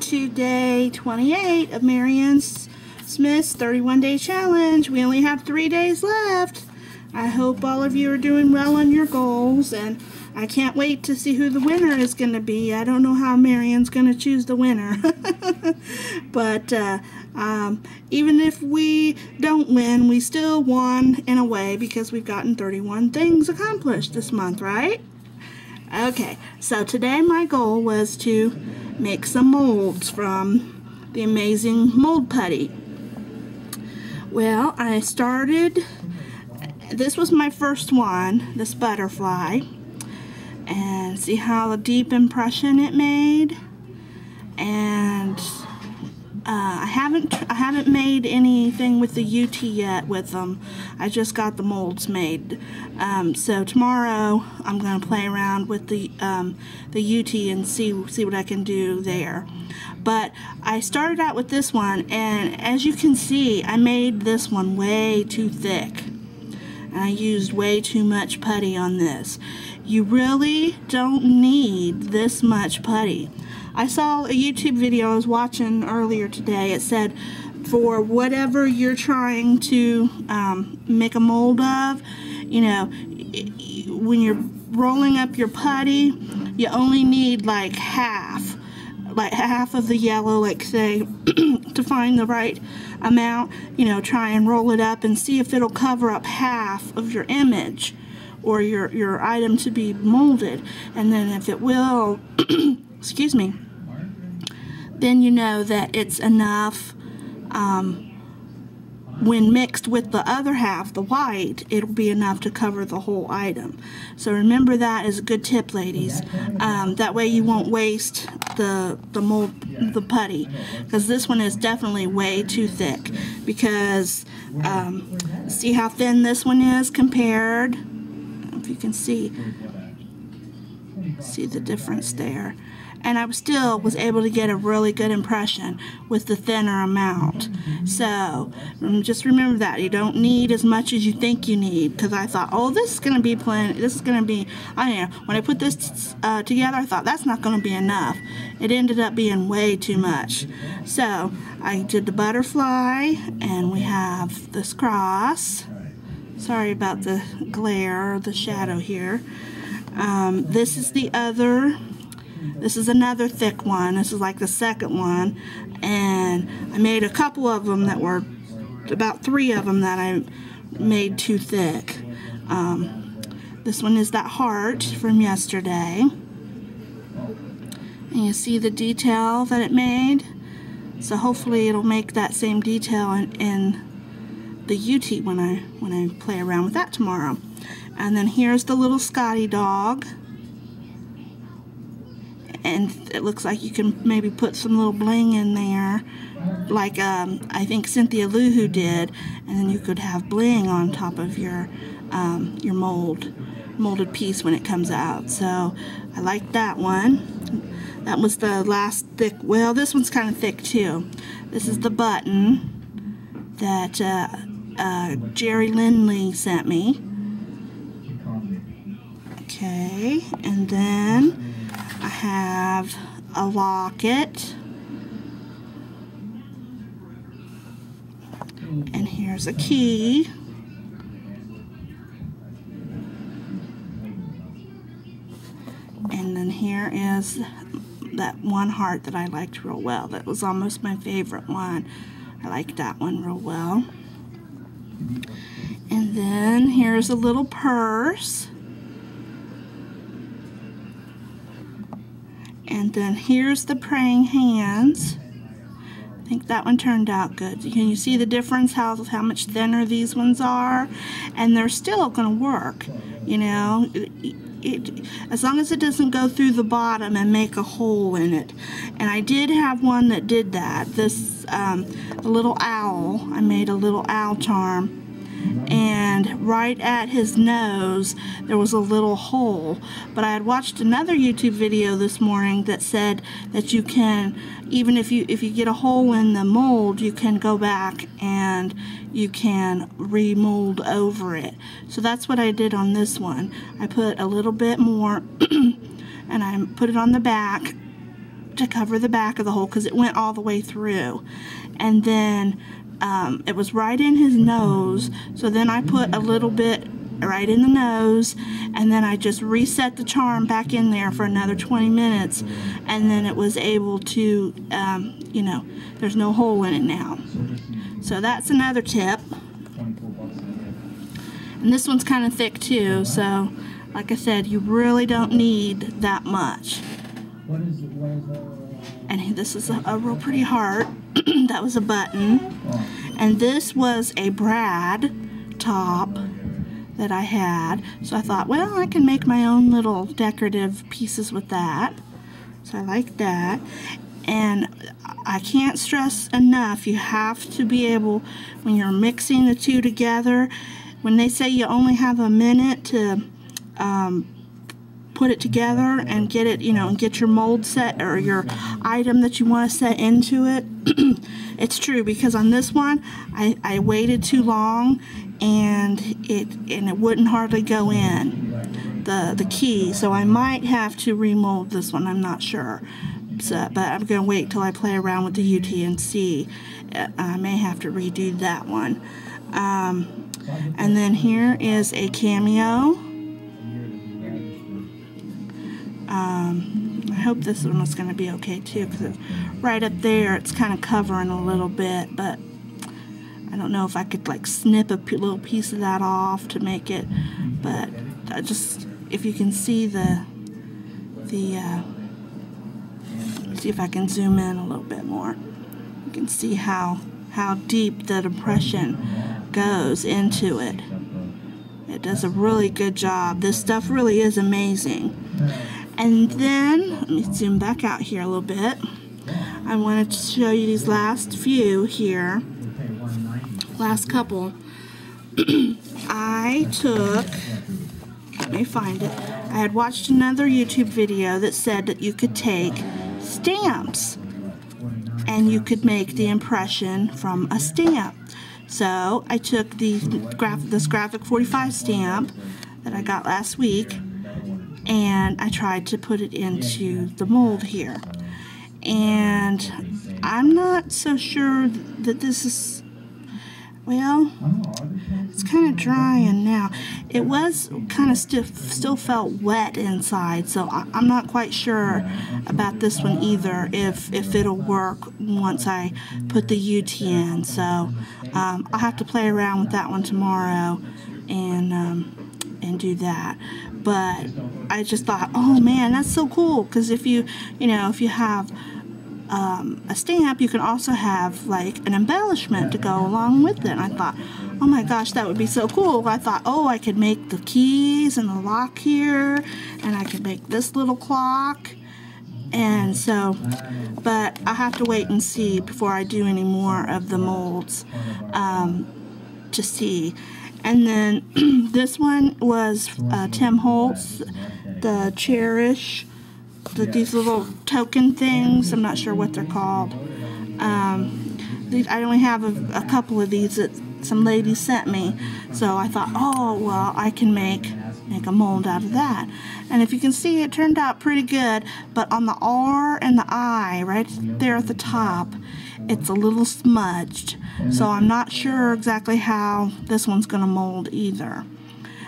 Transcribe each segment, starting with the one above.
to day 28 of Marion Smith's 31-day challenge. We only have 3 days left. I hope all of you are doing well on your goals, and I can't wait to see who the winner is going to be. I don't know how Marion's going to choose the winner. But even if we don't win, we still won in a way because we've gotten 31 things accomplished this month, right? Okay, so today my goal was to make some molds from the Amazing Mold Putty. Well, I started, this was my first one, this butterfly, and see how a deep impression it made. And I haven't made anything with the UT yet with them. I just got the molds made. So tomorrow I'm going to play around with the UT and see what I can do there. But I started out with this one, and as you can see, I made this one way too thick. And I used way too much putty on this. You really don't need this much putty. I saw a YouTube video I was watching earlier today. It said for whatever you're trying to make a mold of, you know, when you're rolling up your putty, you only need like half of the yellow, like say, to find the right amount. You know, try and roll it up and see if it'll cover up half of your image or your item to be molded. And then if it will, excuse me, then you know that it's enough. When mixed with the other half, the white, it'll be enough to cover the whole item. So remember, that is a good tip, ladies. That way you won't waste the putty, because this one is definitely way too thick. Because see how thin this one is compared. If you can see the difference there. And I still was able to get a really good impression with the thinner amount. So just remember that you don't need as much as you think you need, because I thought, oh, this is going to be plenty. This is going to be, I don't know, when I put this together, I thought that's not going to be enough. It ended up being way too much. So I did the butterfly, and we have this cross. Sorry about the glare or the shadow here. This is the other. This is another thick one. This is like the second one, and I made a couple of them that were about 3 of them that I made too thick. This one is that heart from yesterday, and you see the detail that it made. So hopefully it'll make that same detail in the UT when I play around with that tomorrow. And then here's the little Scotty dog. And it looks like you can maybe put some little bling in there, like I think Cynthia Luhu did, and then you could have bling on top of your molded piece when it comes out. So I like that one. That was the last thick. Well, this one's kind of thick too. This is the button that Jerry Lindley sent me. Okay, and then I have a locket, and here's a key, and then here is that one heart that I liked real well. That was almost my favorite one. I like that one real well. And then here's a little purse. And then here's the praying hands. I think that one turned out good. Can you see the difference, how much thinner these ones are? And they're still going to work, you know, as long as it doesn't go through the bottom and make a hole in it. And I did have one that did that. This, the little owl, I made a little owl charm. And right at his nose there was a little hole, but I had watched another YouTube video this morning that said that you can, even if you get a hole in the mold, you can go back and you can remold over it. So that's what I did on this one. I put a little bit more and I put it on the back to cover the back of the hole because it went all the way through. And then it was right in his nose, so then I put a little bit right in the nose, and then I just reset the charm back in there for another 20 minutes, and then it was able to, you know, there's no hole in it now. So that's another tip. And this one's kind of thick too, so like I said, you really don't need that much. And this is a real pretty heart. That was a button. And this was a brad top that I had. So I thought, well, I can make my own little decorative pieces with that. So I like that. And I can't stress enough, you have to be able, when you're mixing the two together, when they say you only have a minute to put it together and get it, you know, and get your mold set or your item that you want to set into it, it's true, because on this one I waited too long and it wouldn't hardly go in the key, so I might have to remold this one. I'm not sure. So, but I'm going to wait till I play around with the UT and see. I may have to redo that one. And then here is a cameo. I hope this one is going to be okay too, because right up there it's kind of covering a little bit, but I don't know if I could like snip a little piece of that off to make it, but I just, if you can see see if I can zoom in a little bit more. You can see how deep that impression goes into it. It does a really good job. This stuff really is amazing. And then, let me zoom back out here a little bit. I wanted to show you these last few here. Last couple. I took, let me find it. I had watched another YouTube video that said that you could take stamps and you could make the impression from a stamp. So I took this graphic 45 stamp that I got last week, and I tried to put it into the mold here. And I'm not so sure that this is, well, it's kind of drying now. It was kind of still felt wet inside, so I'm not quite sure about this one either, if it'll work once I put the UT in. So I'll have to play around with that one tomorrow and do that. But I just thought, oh man, that's so cool, because if you have a stamp, you can also have like an embellishment to go along with it. And I thought, oh my gosh, that would be so cool. I thought, oh, I could make the keys and the lock here, and I could make this little clock. And so, but I have to wait and see before I do any more of the molds to see. And then this one was Tim Holtz, the Cherish, these little token things. I'm not sure what they're called. I only have a couple of these that some ladies sent me, so I thought, oh well, I can make a mold out of that. And if you can see, it turned out pretty good, but on the R and the I right there at the top, it's a little smudged, so I'm not sure exactly how this one's going to mold either.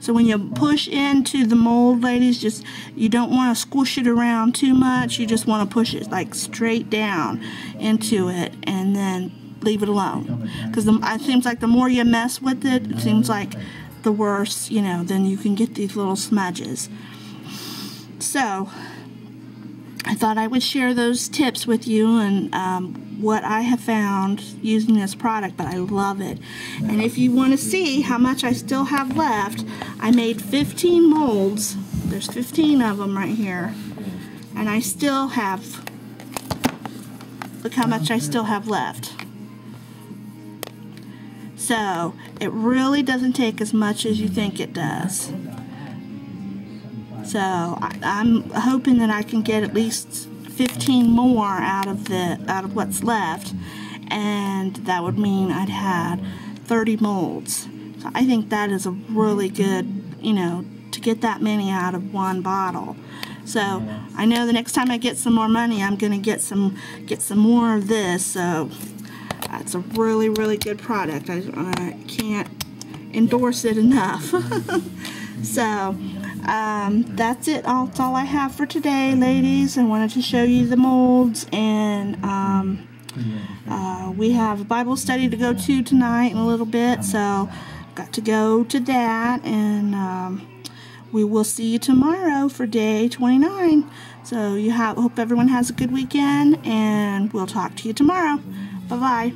So when you push into the mold, ladies, you don't want to squish it around too much. You just want to push it like straight down into it and then leave it alone. Because it seems like the more you mess with it, it seems like the worse, then you can get these little smudges. So I thought I would share those tips with you and what I have found using this product, but I love it. And if you want to see how much I still have left, I made 15 molds. There's 15 of them right here. And I still have, look how much I still have left. So it really doesn't take as much as you think it does. So I'm hoping that I can get at least 15 more out of what's left, and that would mean I'd had 30 molds. So I think that is a really good, to get that many out of one bottle. So I know the next time I get some more money, I'm gonna get some more of this. So it's a really, really good product. I can't endorse it enough. So that's it. That's all I have for today, ladies. I wanted to show you the molds, and we have a Bible study to go to tonight in a little bit, so got to go to that, and we will see you tomorrow for day 29. So hope everyone has a good weekend, and we'll talk to you tomorrow. Bye-bye.